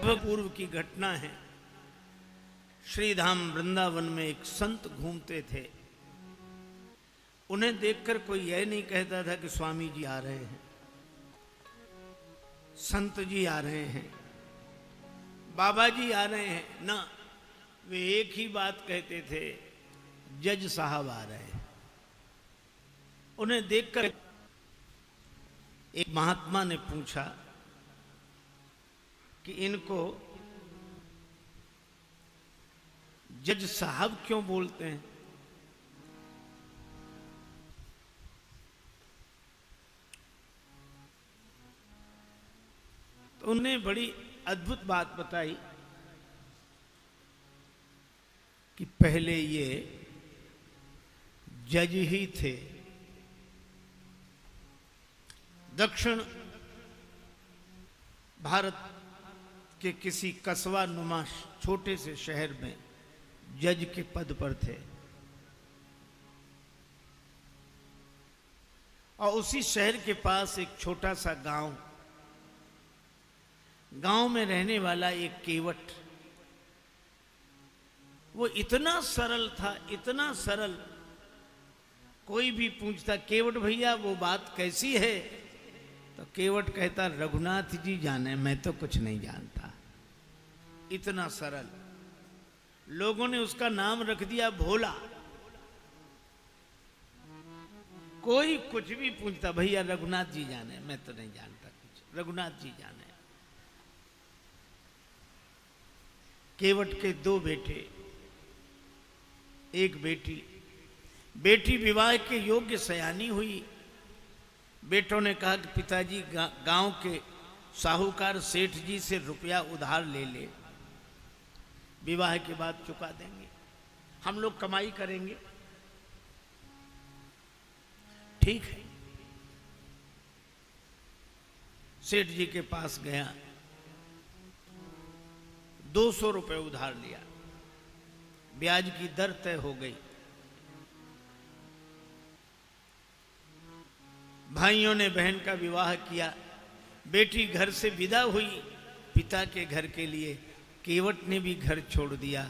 लगभग पूर्व की घटना है। श्रीधाम वृंदावन में एक संत घूमते थे। उन्हें देखकर कोई यह नहीं कहता था कि स्वामी जी आ रहे हैं, संत जी आ रहे हैं, बाबा जी आ रहे हैं। ना, वे एक ही बात कहते थे, जज साहब आ रहे हैं। उन्हें देखकर एक महात्मा ने पूछा कि इनको जज साहब क्यों बोलते हैं? तो उन्हें बड़ी अद्भुत बात बताई कि पहले ये जज ही थे। दक्षिण भारत के किसी कस्बा नुमा छोटे से शहर में जज के पद पर थे और उसी शहर के पास एक छोटा सा गांव में रहने वाला एक केवट, वो इतना सरल था, इतना सरल। कोई भी पूछता, केवट भैया वो बात कैसी है, तो केवट कहता, रघुनाथ जी जाने, मैं तो कुछ नहीं जानता। इतना सरल। लोगों ने उसका नाम रख दिया भोला। कोई कुछ भी पूछता, भैया रघुनाथ जी जाने, मैं तो नहीं जानता कुछ, रघुनाथ जी जाने। केवट के 2 बेटे, एक बेटी। बेटी विवाह के योग्य सयानी हुई। बेटों ने कहा कि पिताजी गांव के साहूकार सेठ जी से रुपया उधार ले ले, विवाह के बाद चुका देंगे, हम लोग कमाई करेंगे। ठीक है। सेठ जी के पास गया, 200 रुपए उधार लिया, ब्याज की दर तय हो गई। भाइयों ने बहन का विवाह किया। बेटी घर से विदा हुई पिता के घर के लिए। केवट ने भी घर छोड़ दिया,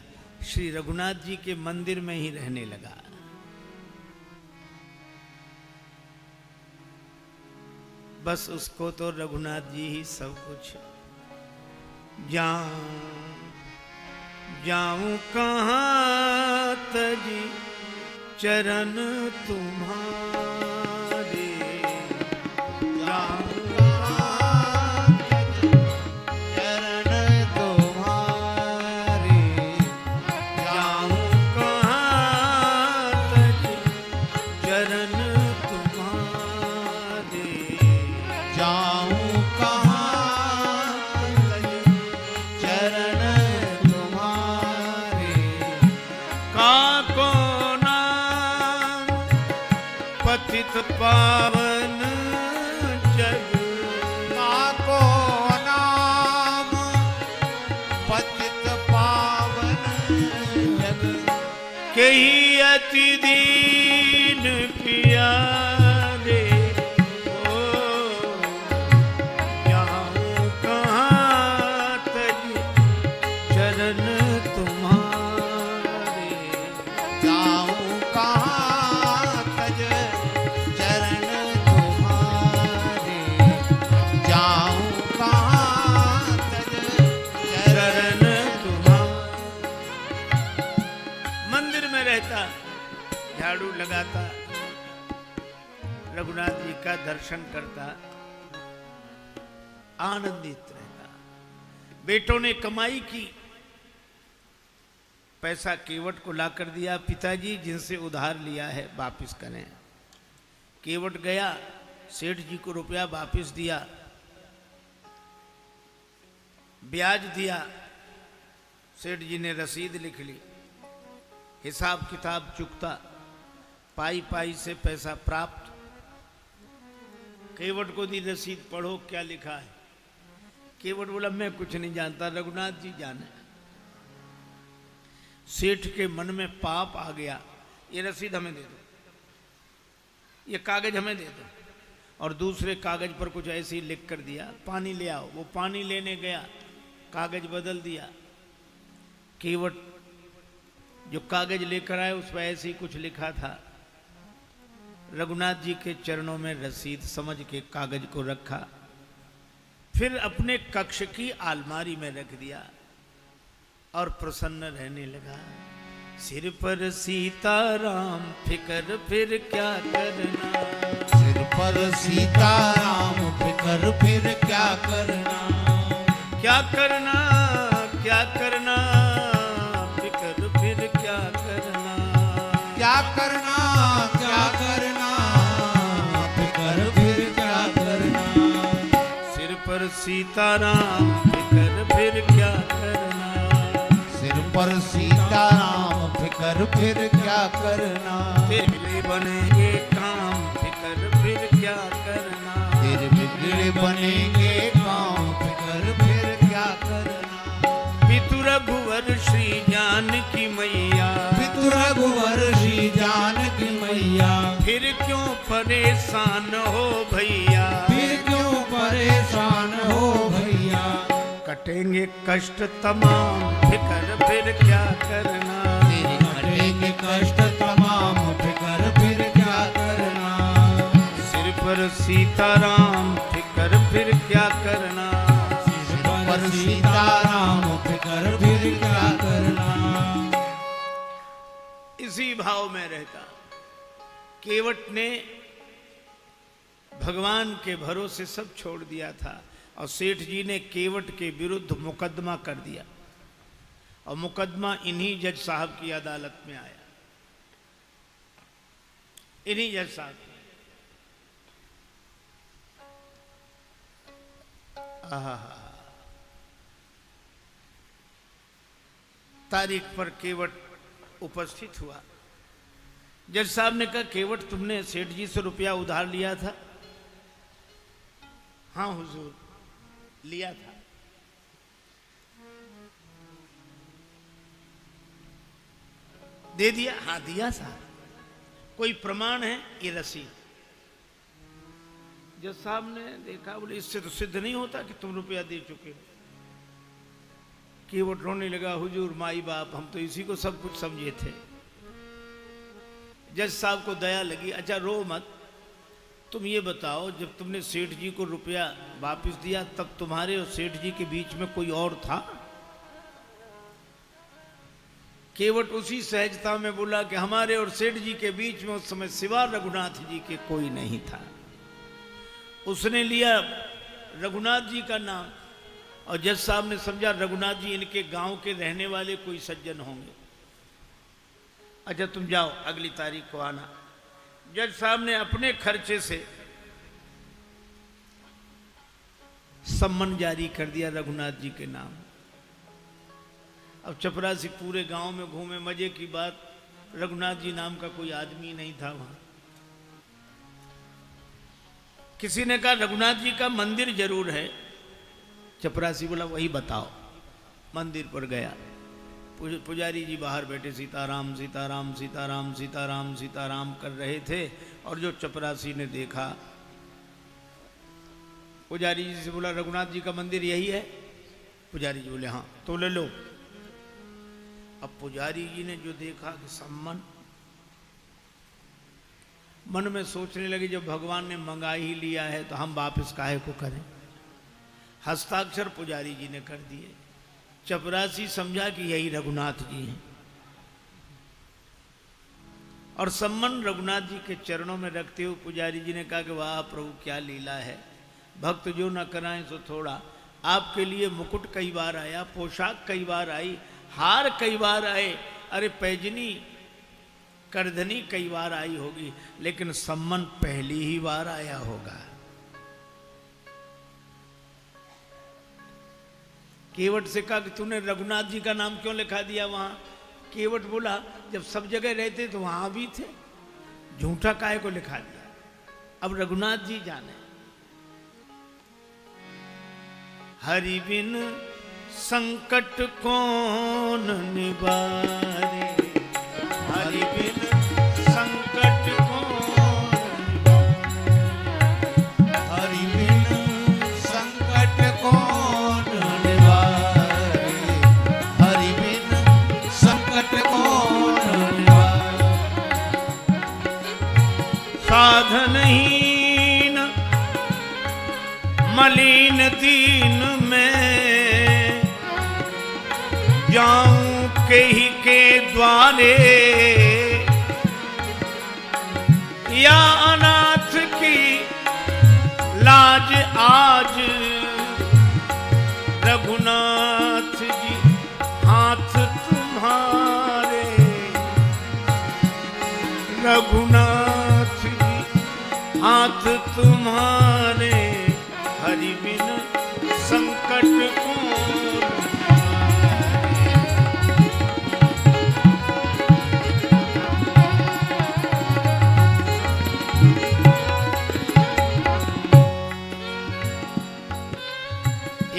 श्री रघुनाथ जी के मंदिर में ही रहने लगा। बस उसको तो रघुनाथ जी ही सब कुछ। जाऊं कहां तजी चरण तुम्हारे, जाऊं पावन जग, काको नाम पतित पावन जग, के ही अति दीन पियारे। ओ जाऊं कहां तज चरण तुम्हारे, जाऊं कहां झाड़ू लगाता, रघुनाथ जी का दर्शन करता, आनंदित रहता। बेटों ने कमाई की, पैसा केवट को लाकर दिया, पिताजी जिनसे उधार लिया है वापस करें। केवट गया, सेठ जी को रुपया वापस दिया, ब्याज दिया। सेठ जी ने रसीद लिख ली, हिसाब किताब चुकता, पाई पाई से पैसा प्राप्त। केवट को दी रसीद, पढ़ो क्या लिखा है। केवट बोला, मैं कुछ नहीं जानता, रघुनाथ जी जाने। सेठ के मन में पाप आ गया, ये रसीद हमें दे दो, ये कागज हमें दे दो। और दूसरे कागज पर कुछ ऐसे ही लिख कर दिया, पानी ले आओ। वो पानी लेने गया, कागज बदल दिया। केवट जो कागज लेकर आए उस पर ऐसे ही कुछ लिखा था। रघुनाथ जी के चरणों में रसीद समझ के कागज को रखा, फिर अपने कक्ष की अलमारी में रख दिया और प्रसन्न रहने लगा। सिर पर सीताराम फिकर फिर क्या करना, सिर पर सीताराम फिकर फिर क्या करना, क्या करना क्या करना, फिकर फिर क्या करना, क्या करना क्या करना, फिकर फिर क्या करना, सिर पर सीताराम फिकर फिर क्या करना, सिर पर सीताराम फिकर फिर क्या करना, बिगड़े बनेंगे काम फिकर फिर क्या करना, तेरे बिगड़े बनेंगे काम फिकर फिर क्या करना, पितु रघुवर श्री जानकी मैया, पितु रघुवर श्री जानकी मैया, फिर क्यों परेशान हो भैया, फिर क्यों परेशान हो भैया, कटेंगे कष्ट तमाम फिकर फिर क्या करना, तेरे कटेंगे कष्ट तमाम फिकर फिर क्या करना, सिर पर सीताराम फिकर फिर क्या करना, सिर पर सीताराम फिकर फिर क्या करना। इसी भाव में रहता केवट ने भगवान के भरोसे सब छोड़ दिया था और सेठ जी ने केवट के विरुद्ध मुकदमा कर दिया और मुकदमा इन्हीं जज साहब की अदालत में आया। इन्हीं जज साहब तारीख पर केवट उपस्थित हुआ। जज साहब ने कहा, केवट तुमने सेठ जी से रुपया उधार लिया था? हाँ हुजूर, लिया था। दे दिया? हाँ दिया साहब। कोई प्रमाण है? ये रसीद। जज साहब ने देखा, बोले इससे तो सिद्ध नहीं होता कि तुम रुपया दे चुके हो। केवट रोने लगा, हुजूर माई बाप हम तो इसी को सब कुछ समझे थे। जज साहब को दया लगी, अच्छा रो मत, तुम ये बताओ जब तुमने सेठ जी को रुपया वापस दिया तब तुम्हारे और सेठ जी के बीच में कोई और था? केवट उसी सहजता में बोला कि हमारे और सेठ जी के बीच में उस समय सिवा रघुनाथ जी के कोई नहीं था। उसने लिया रघुनाथ जी का नाम और जज साहब ने समझा रघुनाथ जी इनके गांव के रहने वाले कोई सज्जन होंगे। अच्छा तुम जाओ, अगली तारीख को आना। जज साहब ने अपने खर्चे से सम्मन जारी कर दिया रघुनाथ जी के नाम। अब चपरासी पूरे गांव में घूमे, मजे की बात, रघुनाथ जी नाम का कोई आदमी नहीं था वहां। किसी ने कहा रघुनाथ जी का मंदिर जरूर है। चपरासी बोला वही बताओ। मंदिर पर गया, पुजारी जी बाहर बैठे सीताराम सीताराम सीताराम सीताराम सीताराम कर रहे थे और जो चपरासी ने देखा, पुजारी जी से बोला रघुनाथ जी का मंदिर यही है? पुजारी जी बोले हाँ। तो ले लो। अब पुजारी जी ने जो देखा कि सम्मन, मन में सोचने लगे जब भगवान ने मंगा ही लिया है तो हम वापस काहे को करें। हस्ताक्षर पुजारी जी ने कर दिए। चपरासी समझा कि यही रघुनाथ जी हैं और सम्मन रघुनाथ जी के चरणों में रखते हुए पुजारी जी ने कहा कि वाह प्रभु क्या लीला है, भक्त जो न कराएं सो थोड़ा। आपके लिए मुकुट कई बार आया, पोशाक कई बार आई, हार कई बार आए, अरे पैजनी करधनी कई बार आई होगी, लेकिन सम्मन पहली ही बार आया होगा। केवट से कहा कि तूने रघुनाथ जी का नाम क्यों लिखा दिया वहां? केवट बोला जब सब जगह रहते तो वहां भी थे, झूठा काहे को लिखा दिया। अब रघुनाथ जी जाने। हरि बिन संकट कौन निवारे, हरि बिन संकट कौन निवारे, हरि बिन संकट कौन निवारे, जाऊं कहीं के द्वारे या अनाथ की लाज आज रघुनाथ जी हाथ तुम्हारे रघुनाथ जी हाथ तुम्हारे हरि बिन संकट को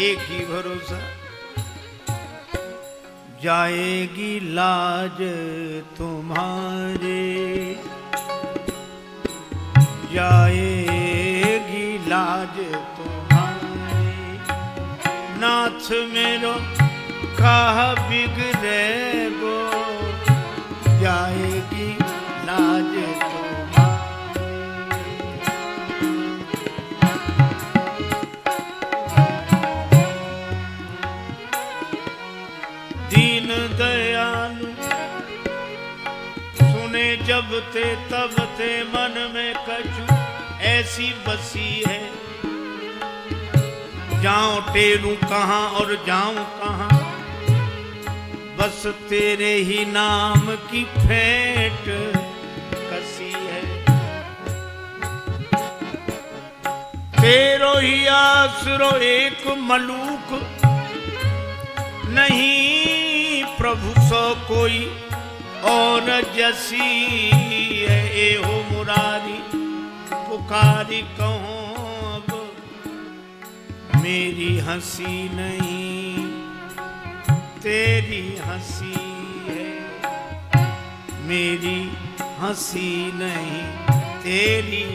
एक ही भरोसा जाएगी लाज तुम्हारे जाएगी लाज तुम्हारे नाथ मेरो कहा बिगड़े गो जाएगी लाज दीन दयालु सुने जब ते तब ते मन में कछु ऐसी बसी है जाऊं टेरू कहां और जाऊं कहां बस तेरे ही नाम की फेंट कसी है तेरो ही आसरो एक मलूक नहीं प्रभु सो कोई और जसी है ए हो मुरारी पुकारी कहूं अब मेरी हंसी नहीं तेरी हंसी है मेरी हंसी नहीं तेरी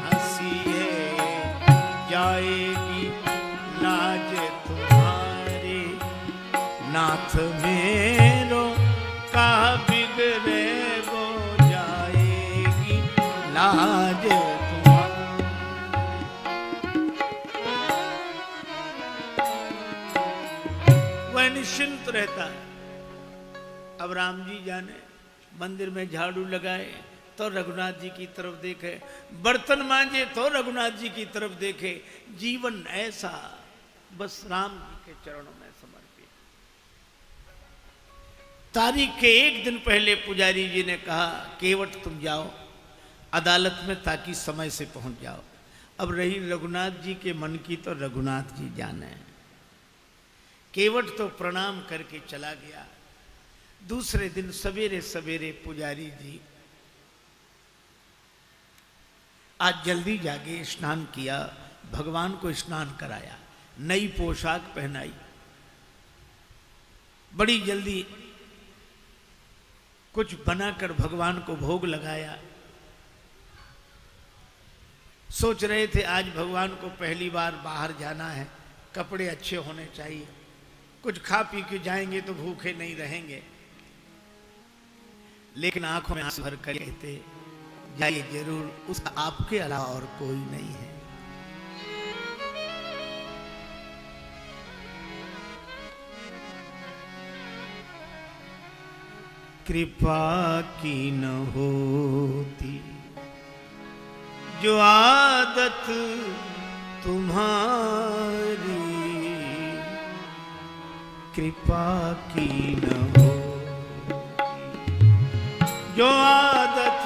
हंसी है जाएगी लाज तुम्हारी नाथ मेरो का बिगड़े गो जाएगी लाज तुम्हारी वह निश्चिंत रहता है। अब राम जी जाने मंदिर में झाड़ू लगाए तो रघुनाथ जी की तरफ देखे बर्तन मांजे तो रघुनाथ जी की तरफ देखे जीवन ऐसा बस राम जी के चरणों में समर्पित। तारीख के एक दिन पहले पुजारी जी ने कहा केवट तुम जाओ अदालत में ताकि समय से पहुंच जाओ। अब रही रघुनाथ जी के मन की तो रघुनाथ जी जाने। केवट तो प्रणाम करके चला गया। दूसरे दिन सवेरे सवेरे पुजारी जी आज जल्दी जागे स्नान किया भगवान को स्नान कराया नई पोशाक पहनाई बड़ी जल्दी कुछ बनाकर भगवान को भोग लगाया। सोच रहे थे आज भगवान को पहली बार बाहर जाना है कपड़े अच्छे होने चाहिए कुछ खा पी के जाएंगे तो भूखे नहीं रहेंगे लेकिन आंखों में आंसू भर कर कहते जाइए जरूर उसका आपके अलावा और कोई नहीं है। कृपा की न होती जो आदत तुम्हारी कृपा की न हो जो आदत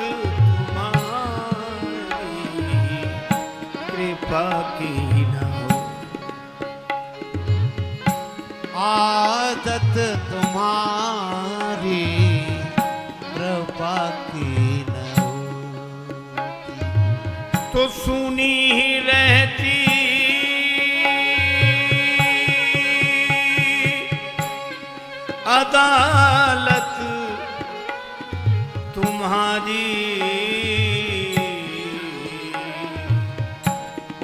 तुम्हारी कृपा की न हो आदत तुम्हारी कृपा की न होती तो सुनी ही रहती अदालत तुम्हारी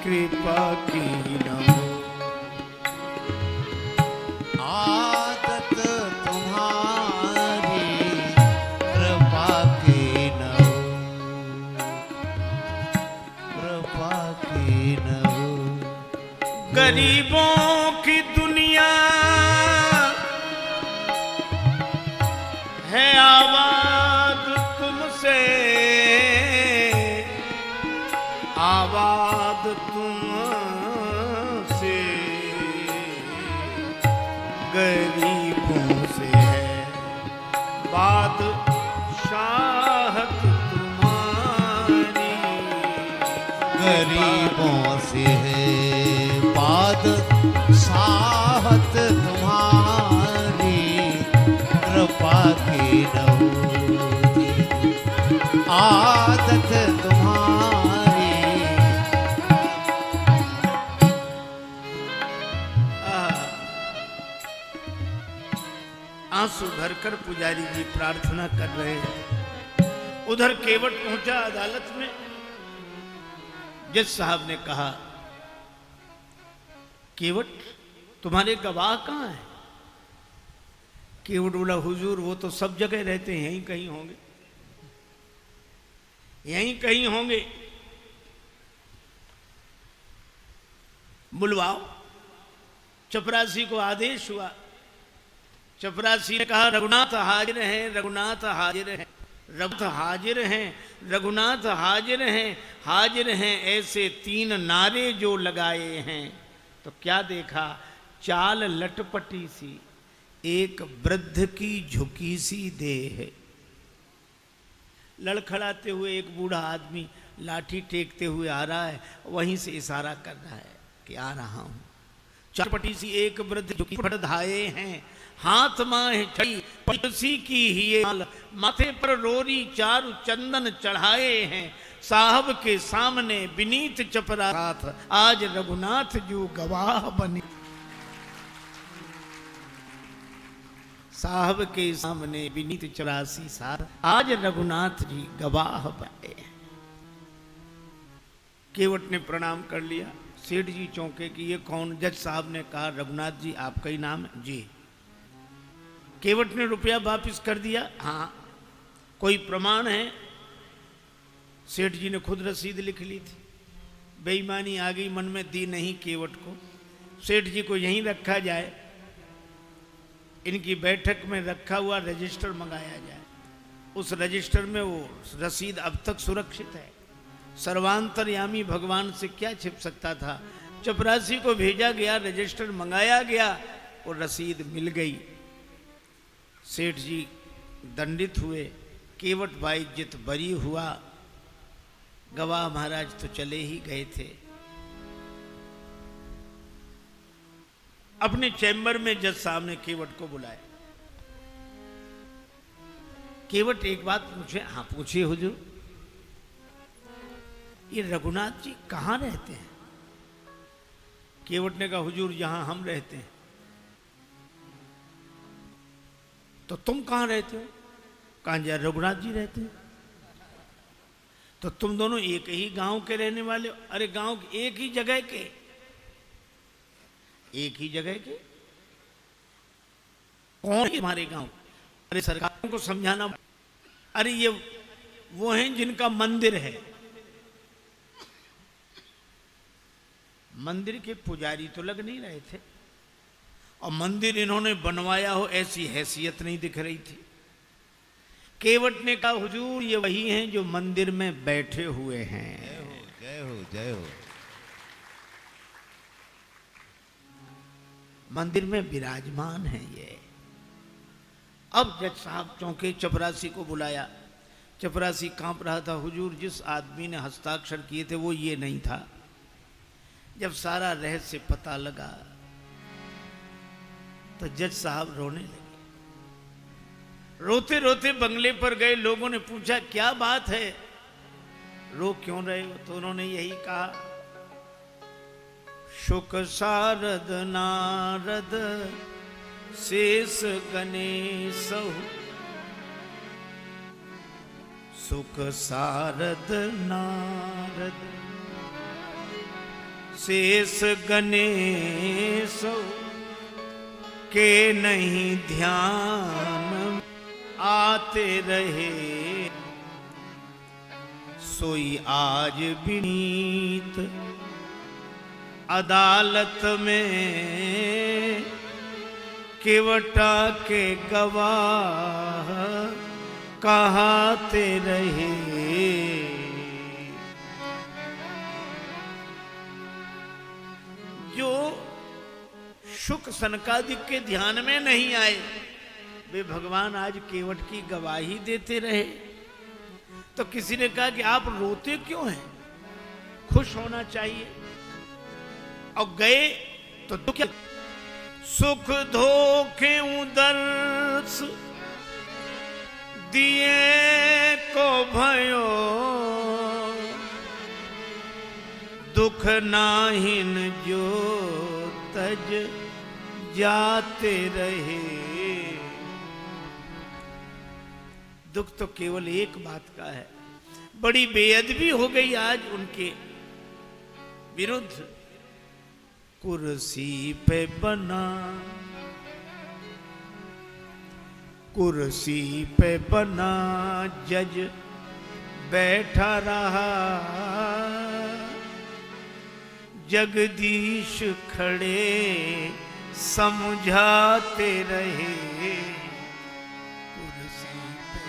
कृपा की न हो आदत तुम्हारी कृपा की न हो कृपा की न हो गरीबों की दुनिया गरीबों से है बादशाहत तुम्हारी, गरीबों से है बादशाहत तुम्हारी, कृपा की नहुती आदत तुम्हारी। आंसू भरकर पुजारी जी प्रार्थना कर रहे हैं। उधर केवट पहुंचा अदालत में। जज साहब ने कहा, केवट तुम्हारे गवाह कहां हैं? केवट बोला, हुजूर वो तो सब जगह रहते हैं, यहीं कहीं होंगे, यहीं कहीं होंगे, बुलवाओ। चपरासी को आदेश हुआ। चपरासी ने कहा, रघुनाथ हाजिर हैं, रघुनाथ हाजिर हैं, रघुनाथ हाजिर हैं, रघुनाथ हाजिर हैं, हाजिर हैं, ऐसे 3 नारे जो लगाए हैं। तो क्या देखा? चाल लटपटी सी, एक वृद्ध की झुकी सी देह, लड़खड़ाते हुए एक बूढ़ा आदमी लाठी टेकते हुए आ रहा है, वहीं से इशारा कर रहा है कि आ रहा हूं। चटपटी सी एक वृद्ध झुकी फट धाये हैं, हाथ माहे छड़ी पड़सी की ही माल, माथे पर रोरी चारु चंदन चढ़ाए हैं, साहब के सामने विनीत चपरा साथ, आज रघुनाथ जो गवाह बने। साहब के सामने विनीत 84 साल, आज रघुनाथ जी गवाह बने। केवट ने प्रणाम कर लिया। सेठ जी चौंके कि ये कौन? जज साहब ने कहा, रघुनाथ जी आपका ही नाम है? जी। केवट ने रुपया वापिस कर दिया। हाँ, कोई प्रमाण है? सेठ जी ने खुद रसीद लिख ली थी। बेईमानी आ गई मन में, दी नहीं केवट को। सेठ जी को यहीं रखा जाए, इनकी बैठक में रखा हुआ रजिस्टर मंगाया जाए, उस रजिस्टर में वो रसीद अब तक सुरक्षित है। सर्वांतरयामी भगवान से क्या छिप सकता था? चपरासी को भेजा गया, रजिस्टर मंगाया गया और रसीद मिल गई। सेठ जी दंडित हुए, केवट भाई जित बरी हुआ। गवाह महाराज तो चले ही गए थे। अपने चैम्बर में जज साहब ने केवट को बुलाया। केवट एक बात पूछे। हाँ पूछिए हुजूर। ये रघुनाथ जी कहाँ रहते हैं? केवट ने कहा, हुजूर यहां हम रहते हैं। तो तुम कहां रहते हो? कहां जा? रघुनाथ जी रहते हैं। तो तुम दोनों एक ही गांव के रहने वाले हो? अरे गांव एक ही जगह के, एक ही जगह के। कौन है हमारे गांव? अरे सरकार को समझाना। अरे ये वो हैं जिनका मंदिर है। मंदिर के पुजारी तो लग नहीं रहे थे, और मंदिर इन्होंने बनवाया हो ऐसी हैसियत नहीं दिख रही थी। केवट ने कहा, हुजूर ये वही हैं जो मंदिर में बैठे हुए हैं। जय हो जय हो जय हो। मंदिर में विराजमान है ये। अब जज साहब चौंके, चपरासी को बुलाया। चपरासी कांप रहा था। हुजूर जिस आदमी ने हस्ताक्षर किए थे वो ये नहीं था। जब सारा रहस्य पता लगा तो जज साहब रोने लगे। रोते रोते बंगले पर गए। लोगों ने पूछा, क्या बात है, रो क्यों रहे हो? तो उन्होंने यही कहा, शुक सारद नारद शेष गणेश, सुख सारद नारद शेष गणेश, के नहीं ध्यान आते रहे, सोई आज विनीत अदालत में, केवटा के गवाह कहाते रहे। जो शुक सनकादिक के ध्यान में नहीं आए, वे भगवान आज केवट की गवाही देते रहे। तो किसी ने कहा कि आप रोते क्यों हैं, खुश होना चाहिए। और गए तो दुख, सुख धोखे उदर्श दिए को भयो, दुख नाहिन जो तज जाते रहे। दुख तो केवल एक बात का है, बड़ी बेअदबी हो गई आज उनके विरुद्ध। कुर्सी पे बना, कुर्सी पे बना जज बैठा रहा, जगदीश खड़े समझाते रहे। कुर्सी पे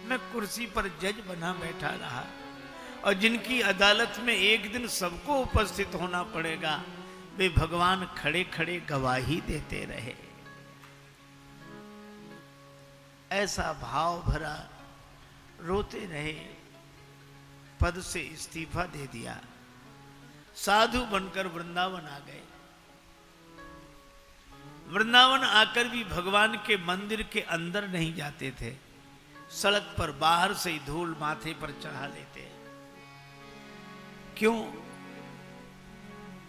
मैं कुर्सी पर जज बना बैठा रहा, और जिनकी अदालत में एक दिन सबको उपस्थित होना पड़ेगा, वे भगवान खड़े खड़े गवाही देते रहे। ऐसा भाव भरा रोते रहे, पद से इस्तीफा दे दिया, साधु बनकर वृंदावन आ गए। वृंदावन आकर भी भगवान के मंदिर के अंदर नहीं जाते थे, सड़क पर बाहर से ही धूल माथे पर चढ़ा लेते। क्यों?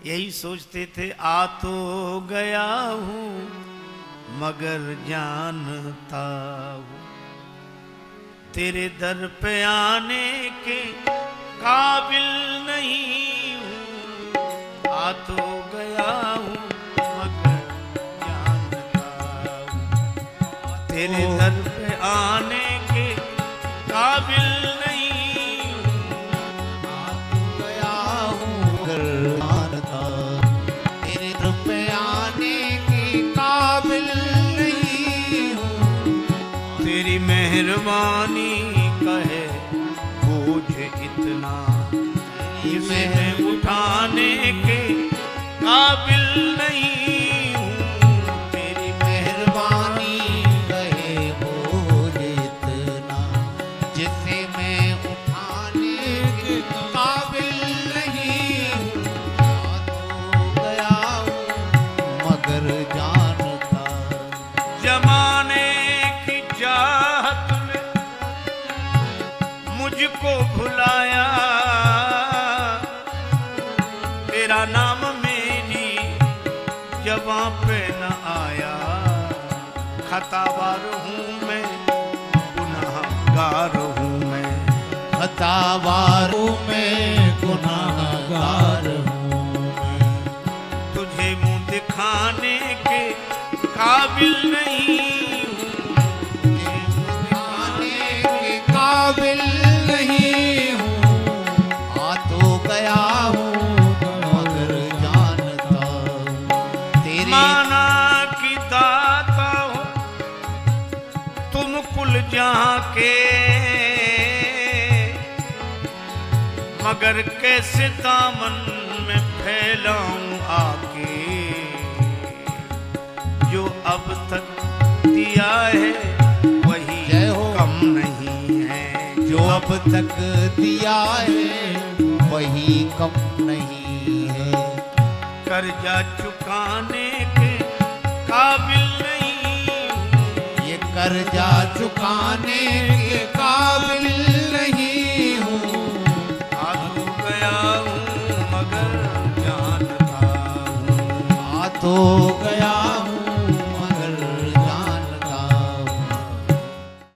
यही सोचते थे, आ तो गया हूं मगर जानता हूं तेरे दर पे आने के काबिल नहीं हूं। आ तो गया हूं मगर जानता हूं तेरे दर पे आने के काबिल नहीं हूं। आ तो गया हूं मगर जानता तेरे दर पे आने के काबिल नहीं हूं। तेरी मेहरबानी कहे बोझ इतना इसे उठाने के काबिल नहीं हूं। तेरी मेहरबानी कहे बोझ इतना जिसे मैं उठाने के काबिल नहीं हूं। आ तो गया हूं मगर जानता जमाने की चाहत ने मुझको भुलाया, तेरा नाम मेरी जबां पे न आया। खतावार हूं मैं, गुनाहगार हूं मैं, खतावार हूं मैं, गुनाहगार हूं मैं। तुझे मुंह दिखाने के काबिल नहीं हूं। तुझे दिखाने के काबिल नहीं हूं। आ तो गया हूं मगर जानता तेरी माना की दाता हो तुम कुल जहां के, मगर कैसे दामन में फैलाऊं आके। जो अब तक दिया है वही जय हो। कम नहीं है, जो अब तक दिया है वही कम नहीं है। कर्जा चुकाने के काबिल नहीं हूं। ये कर्जा चुकाने के काबिल